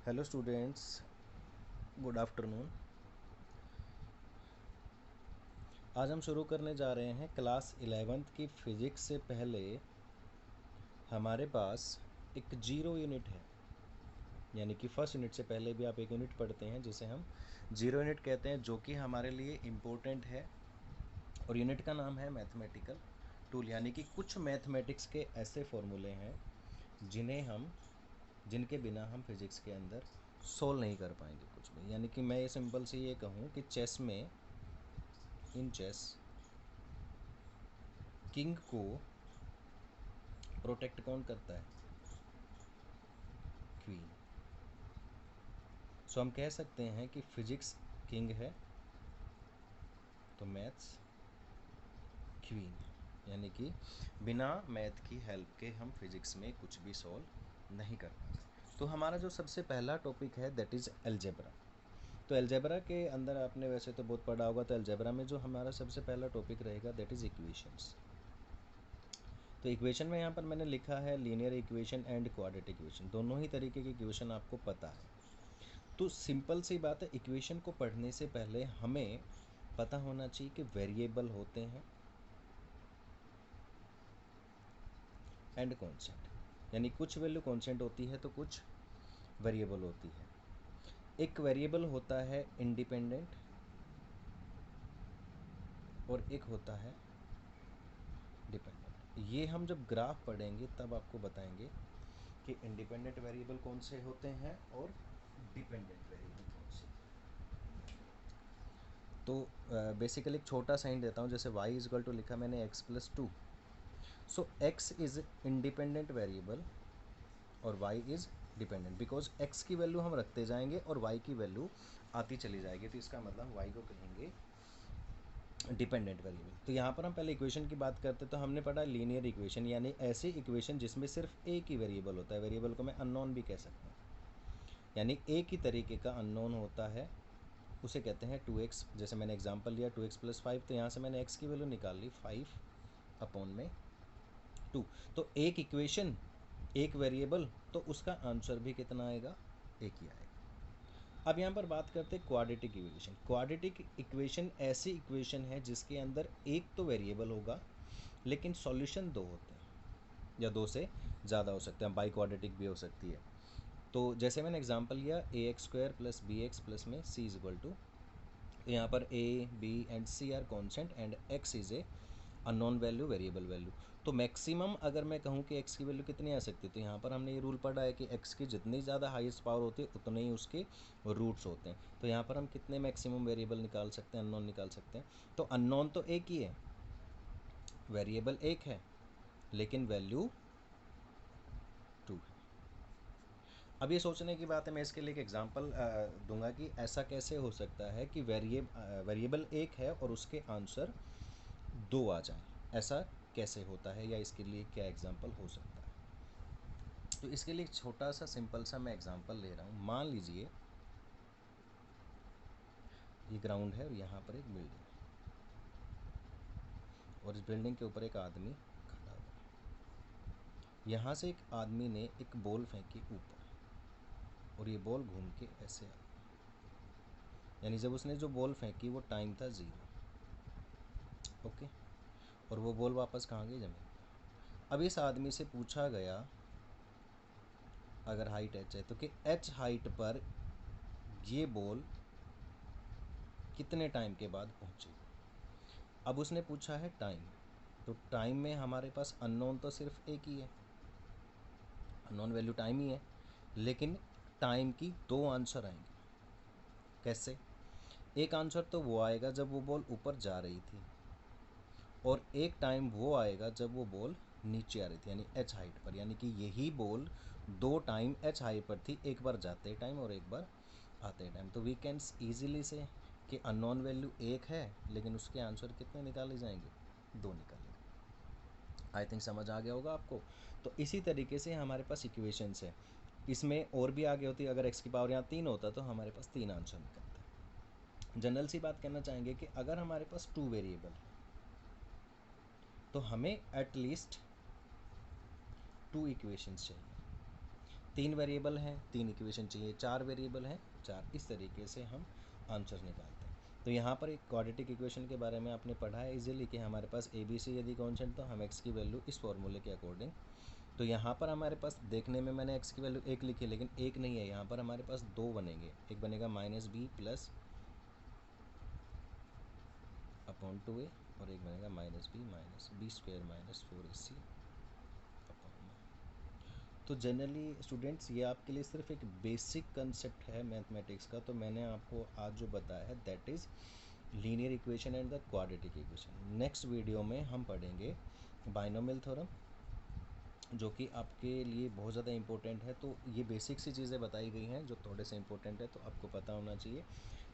Hello students, good afternoon. आज हम शुरू करने जा रहे हैं क्लास 11th की फ़िज़िक्स। से पहले हमारे पास एक जीरो यूनिट है, यानी कि फर्स्ट यूनिट से पहले भी आप एक यूनिट पढ़ते हैं जिसे हम जीरो यूनिट कहते हैं, जो कि हमारे लिए इम्पोर्टेंट है। और यूनिट का नाम है मैथमेटिकल टूल, यानी कि कुछ मैथमेटिक्स के ऐसे फॉर्मूले हैं जिनके बिना हम फिज़िक्स के अंदर सोल्व नहीं कर पाएंगे कुछ भी। यानी कि मैं ये सिंपल से ये कहूँ कि इन चेस किंग को प्रोटेक्ट कौन करता है? क्वीन। सो हम कह सकते हैं कि फिजिक्स किंग है तो मैथ्स क्वीन, यानी कि बिना मैथ की हेल्प के हम फिजिक्स में कुछ भी सॉल्व नहीं कर पाते। तो हमारा जो सबसे पहला टॉपिक है दैट इज़ अलजेब्रा। तो अलजेब्रा के अंदर आपने वैसे तो बहुत पढ़ा होगा, तो अलजेब्रा में जो हमारा सबसे पहला टॉपिक रहेगा दैट इज़ इक्वेशंस। तो इक्वेशन में यहाँ पर मैंने लिखा है linear equation and quadratic equation, दोनों ही तरीके की इक्वेशन आपको पता है। तो सिंपल सी बात है, इक्वेशन को पढ़ने से पहले हमें पता होना चाहिए कि वेरिएबल होते हैं एंड कांस्टेंट, यानी कुछ वैल्यू कांस्टेंट होती है तो कुछ वेरिएबल होती है। एक वेरिएबल होता है इंडिपेंडेंट और एक होता है डिपेंडेंट। ये हम जब ग्राफ पढ़ेंगे तब आपको बताएंगे कि इंडिपेंडेंट वेरिएबल कौन से होते हैं और डिपेंडेंट वेरिएबल कौन से। तो बेसिकली एक छोटा साइन देता हूँ, जैसे y इज इक्वल टू लिखा मैंने x+2। So x is independent variable और y is dependent, because x की वैल्यू हम रखते जाएंगे और y की वैल्यू आती चली जाएगी, तो इसका मतलब y को कहेंगे डिपेंडेंट वेरिएबल। तो यहाँ पर हम पहले इक्वेशन की बात करते तो हमने पढ़ा लीनियर इक्वेशन, यानी ऐसी इक्वेशन जिसमें सिर्फ एक ही वेरिएबल होता है। वेरिएबल को मैं अननोन भी कह सकता हूँ, यानी एक ही तरीके का अननोन होता है, उसे कहते हैं 2x। जैसे मैंने एग्जांपल लिया 2x+5, तो यहाँ से मैंने x की वैल्यू निकाल ली 5/2। तो एक इक्वेशन एक वेरिएबल, तो उसका आंसर भी कितना आएगा? एक ही आएगा। अब यहाँ पर बात करते हैं क्वाड्रेटिक इक्वेशन। क्वाड्रेटिक इक्वेशन ऐसी इक्वेशन है जिसके अंदर एक तो वेरिएबल होगा लेकिन सॉल्यूशन दो होते हैं, या दो से ज़्यादा हो सकते हैं, बाई क्वाड्रेटिक भी हो सकती है। तो जैसे मैंने एग्जांपल लिया ax² + bx प्लस में c इज इक्वल टू, यहाँ पर a b and c are constant and x is a unknown value, variable value. तो मैक्सिमम अगर मैं कहूँ कि x की वैल्यू कितनी आ सकती है, तो यहाँ पर हमने ये रूल पढ़ा है कि x की जितनी ज़्यादा हाईएस्ट पावर होती है उतने ही उसके रूट्स होते हैं। तो यहाँ पर हम कितने मैक्सिमम वेरिएबल निकाल सकते हैं, अननोन निकाल सकते हैं। तो अननोन तो एक ही है, वेरिएबल एक है, लेकिन वैल्यू 2 है। अब ये सोचने की बात है, मैं इसके लिए एक एग्जांपल दूंगा कि ऐसा कैसे हो सकता है कि वेरिएबल एक है और उसके आंसर 2 आ जाए, ऐसा कैसे होता है, या इसके लिए क्या एग्जांपल हो सकता है। तो इसके लिए एक छोटा सा सिंपल सा मैं एग्जांपल ले रहा हूँ। मान लीजिए ये ग्राउंड है और यहाँ पर एक बिल्डिंग है और इस बिल्डिंग के ऊपर एक आदमी खड़ा हुआ है। यहाँ से एक आदमी ने एक बॉल फेंकी ऊपर और ये बॉल घूम के ऐसे आ गई, यानी जब उसने जो बॉल फेंकी वो टाइम था 0। ओके, और वो बॉल वापस कहाँ गई? ज़मीन पर। अब इस आदमी से पूछा गया, अगर हाइट h है तो कि h हाइट पर ये बॉल कितने टाइम के बाद पहुँचेगी। अब उसने पूछा है टाइम, तो टाइम में हमारे पास अननोन तो सिर्फ एक ही है, अननोन वैल्यू टाइम ही है, लेकिन टाइम की दो आंसर आएंगे। कैसे? एक आंसर तो वो आएगा जब वो बॉल ऊपर जा रही थी, और एक टाइम वो आएगा जब वो बॉल नीचे आ रही थी, यानी h हाइट पर। यानी कि यही बॉल दो टाइम h हाइट पर थी, एक बार जाते टाइम और एक बार आते टाइम। तो वी कैन ईजिली से कि अननोन वैल्यू एक है, लेकिन उसके आंसर कितने निकाले जाएंगे? 2 निकाले जाएंगे। आई थिंक समझ आ गया होगा आपको। तो इसी तरीके से हमारे पास इक्वेशंस है, इसमें और भी आगे होती है। अगर x की पावर यहाँ 3 होता तो हमारे पास 3 आंसर निकलता। जनरल सी बात कहना चाहेंगे कि अगर हमारे पास 2 वेरिएबल है तो हमें एटलीस्ट 2 इक्वेशंस चाहिए। 3 वेरिएबल हैं, 3 इक्वेशन चाहिए, 4 वेरिएबल हैं, 4। इस तरीके से हम आंसर निकालते हैं। तो यहाँ पर एक क्वाड्रेटिक इक्वेशन के बारे में आपने पढ़ा है इजीली कि हमारे पास ए बी सी यदि कॉन्स्टेंट तो हम एक्स की वैल्यू इस फॉर्मूले के अकॉर्डिंग, तो यहाँ पर हमारे पास देखने में मैंने एक्स की वैल्यू 1 लिखी, लेकिन 1 नहीं है, यहाँ पर हमारे पास 2 बनेंगे। एक बनेगा -b प्लस अपॉन 2a और एक बनेगा -b minus B square minus 4ac upon. तो जनरली स्टूडेंट्स ये आपके लिए सिर्फ एक बेसिक कंसेप्ट है मैथमेटिक्स का, तो मैंने आपको आज जो बताया है that is linear equation and the quadratic equation. Next video में हम पढ़ेंगे बाइनोमियल थ्योरम, जो कि आपके लिए बहुत ज़्यादा इंपॉर्टेंट है। तो ये बेसिक सी चीज़ें बताई गई हैं जो थोड़े से इंपॉर्टेंट है, तो आपको पता होना चाहिए।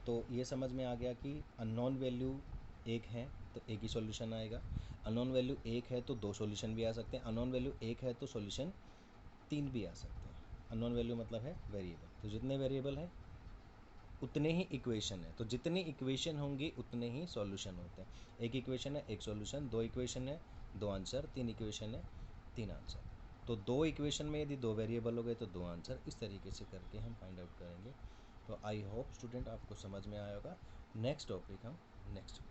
तो ये समझ में आ गया कि अननोन वैल्यू 1 है तो एक ही सॉल्यूशन आएगा, अननोन वैल्यू 1 है तो 2 सॉल्यूशन भी आ सकते हैं, अननोन वैल्यू 1 है तो सॉल्यूशन 3 भी आ सकते हैं। अननोन वैल्यू मतलब है वेरिएबल, तो जितने वेरिएबल हैं उतने ही इक्वेशन है, तो जितनी इक्वेशन होंगी उतने ही सॉल्यूशन होते हैं। एक इक्वेशन है एक सॉल्यूशन, 2 इक्वेशन है 2 आंसर, 3 इक्वेशन है 3 आंसर। तो 2 इक्वेशन में यदि 2 वेरिएबल हो गए तो 2 आंसर, इस तरीके से करके हम फाइंड आउट करेंगे। तो आई होप स्टूडेंट आपको समझ में आया होगा। नेक्स्ट टॉपिक हम नेक्स्ट